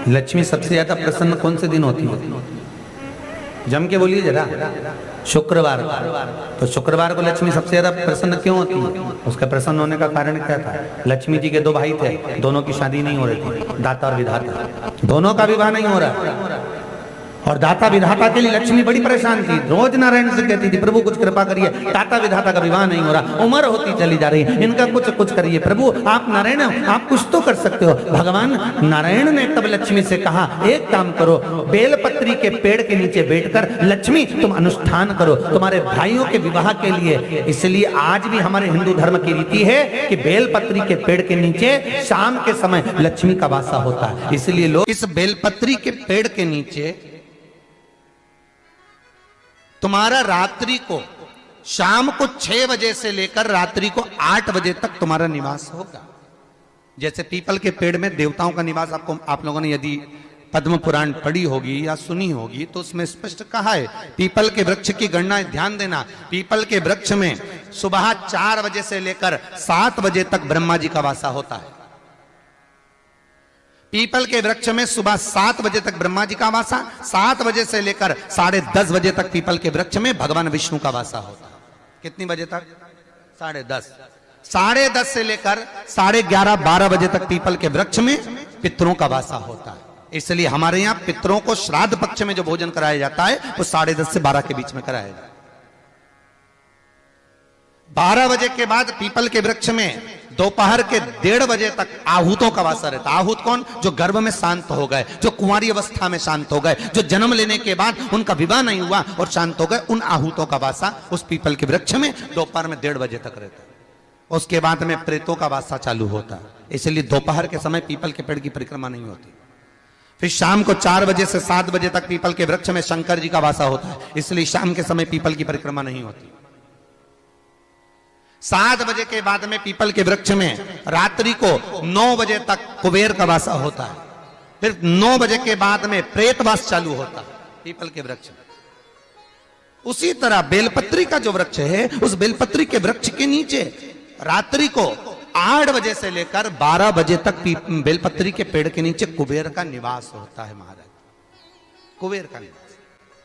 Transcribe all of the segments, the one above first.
लक्ष्मी सबसे ज्यादा प्रसन्न कौन से दिन होती है? जम के बोलिए जरा। शुक्रवार। तो शुक्रवार को लक्ष्मी सबसे ज्यादा प्रसन्न क्यों होती है? उसका प्रसन्न होने का कारण क्या था? लक्ष्मी जी के दो भाई थे, दोनों की शादी नहीं हो रही थी, दाता और विधाता, दोनों का विवाह नहीं हो रहा। और दाता विधाता के लिए लक्ष्मी बड़ी परेशान थी, रोज नारायण से कहती थी प्रभु कुछ कृपा करिए, दाता विधाता का विवाह नहीं हो रहा, उम्र होती चली जा रही है, इनका कुछ करिए प्रभु, आप नारायण आप कुछ तो कर सकते हो। भगवान नारायण ने तब लक्ष्मी से कहा एक काम करो, बेलपत्री के पेड़ के नीचे बैठकर लक्ष्मी तुम अनुष्ठान करो तुम्हारे भाइयों के विवाह के लिए। इसलिए आज भी हमारे हिंदू धर्म की रीति है कि बेलपत्री के पेड़ के नीचे शाम के समय लक्ष्मी का वासा होता है। इसलिए लोग इस बेलपत्री के पेड़ के नीचे तुम्हारा रात्रि को शाम को 6 बजे से लेकर रात्रि को 8 बजे तक तुम्हारा निवास होगा। जैसे पीपल के पेड़ में देवताओं का निवास, आपको आप लोगों ने यदि पद्म पुराण पढ़ी होगी या सुनी होगी तो उसमें स्पष्ट कहा है, पीपल के वृक्ष की गणना ध्यान देना, पीपल के वृक्ष में सुबह 4 बजे से लेकर 7 बजे तक ब्रह्मा जी का वासा होता है। पीपल के वृक्ष में सुबह 7 बजे तक ब्रह्मा जी का वासा, 7 बजे से लेकर 10:30 बजे तक पीपल के वृक्ष में भगवान विष्णु का वासा होता है। कितनी बजे तक? 10:30। 10:30 से लेकर 11:30 12 बजे तक पीपल के वृक्ष में पितरों का वासा होता है। इसलिए हमारे यहाँ पितरों को श्राद्ध पक्ष में जो भोजन कराया जाता है वो 10:30 से 12 के बीच में कराया जाता है। 12 बजे के बाद पीपल के वृक्ष में दोपहर के 1:30 बजे तक आहूतों का वासा रहता है। आहूत कौन? जो गर्भ में शांत हो गए, जो कुंवारी अवस्था में शांत हो गए, जो जन्म लेने के बाद उनका विवाह नहीं हुआ और शांत हो गए, उन आहूतों का वासा उस पीपल के वृक्ष में दोपहर में 1:30 बजे तक रहता है। उसके बाद में प्रेतों का वासा चालू होता है। इसलिए दोपहर के समय पीपल के पेड़ की परिक्रमा नहीं होती। फिर शाम को 4 बजे से 7 बजे तक पीपल के वृक्ष में शंकर जी का वासा होता है। इसलिए शाम के समय पीपल की परिक्रमा नहीं होती। 7 बजे के बाद में पीपल के वृक्ष में रात्रि को 9 बजे तक कुबेर का वासा होता है। फिर 9 बजे के बाद में प्रेतवास चालू होता है पीपल के वृक्ष में। उसी तरह बेलपत्री का जो वृक्ष है, उस बेलपत्री के वृक्ष के नीचे रात्रि को 8 बजे से लेकर 12 बजे तक बेलपत्री के पेड़ के नीचे कुबेर का निवास होता है। महाराज कुबेर का निवास।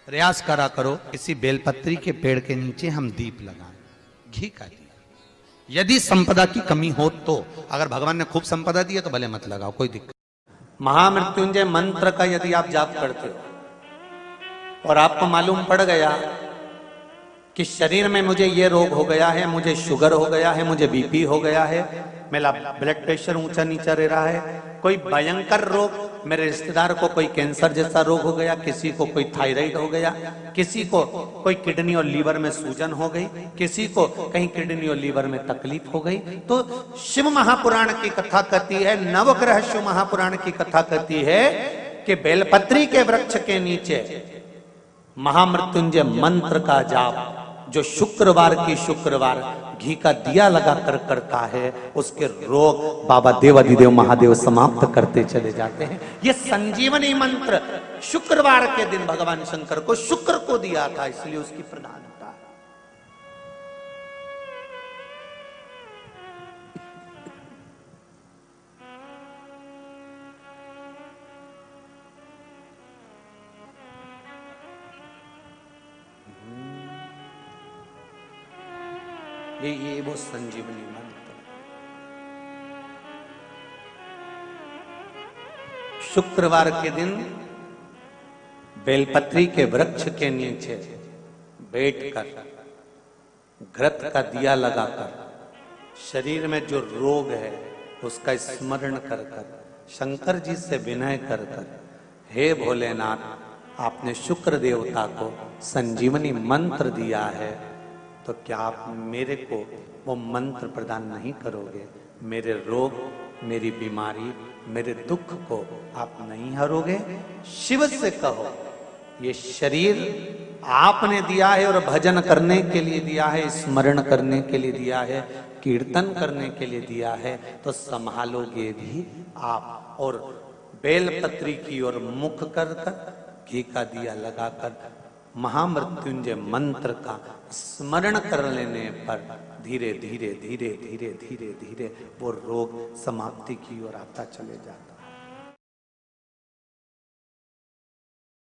प्रयास करा करो इसी बेलपत्री के पेड़ के नीचे हम दीप लगाएं, घी का दीप। यदि संपदा की कमी हो तो, अगर भगवान ने खूब संपदा दी है तो भले मत लगाओ, कोई दिक्कत। महामृत्युंजय मंत्र का यदि आप जाप करते हो और आपको मालूम पड़ गया कि शरीर में मुझे ये रोग हो गया है, मुझे शुगर हो गया है, मुझे बीपी हो गया है, मेरा ब्लड प्रेशर ऊंचा नीचा रह रहा है, कोई भयंकर रोग, मेरे रिश्तेदार को कोई कैंसर जैसा रोग हो गया, किसी को कोई थायराइड हो गया, किसी को कोई किडनी और लीवर में सूजन हो गई, किसी को कहीं किडनी और लीवर में तकलीफ हो गई, तो शिव महापुराण की कथा कहती है, नवग्रह शिव महापुराण की कथा कहती है कि बेलपत्री के वृक्ष के नीचे महामृत्युंजय मंत्र का जाप जो शुक्रवार की शुक्रवार घी का दिया लगाकर करता है, उसके रोग बाबा देवाधिदेव महादेव समाप्त करते चले जाते हैं। ये संजीवनी मंत्र शुक्रवार के दिन भगवान शंकर को शुक्र को दिया था, इसलिए उसकी प्रधानता है। ये वो संजीवनी मंत्र। शुक्रवार के दिन बेलपत्री के वृक्ष के नीचे बैठकर घृत का दिया लगाकर शरीर में जो रोग है उसका स्मरण कर कर शंकर जी से विनय कर कर, हे भोलेनाथ, आपने शुक्र देवता को संजीवनी मंत्र दिया है, तो क्या आप मेरे को वो मंत्र प्रदान नहीं करोगे? मेरे रोग, मेरी बीमारी, मेरे दुख को आप नहीं हरोगे? शिव से कहो, ये शरीर आपने दिया है और भजन करने के लिए दिया है, स्मरण करने के लिए दिया है, कीर्तन करने के लिए दिया है, तो संभालोगे भी आप। और बेलपत्री की ओर मुख कर कर घी का दिया लगाकर महामृत्युंजय मंत्र का स्मरण कर लेने पर धीरे धीरे धीरे धीरे धीरे धीरे वो रोग समाप्ति की ओर आता चले जाते।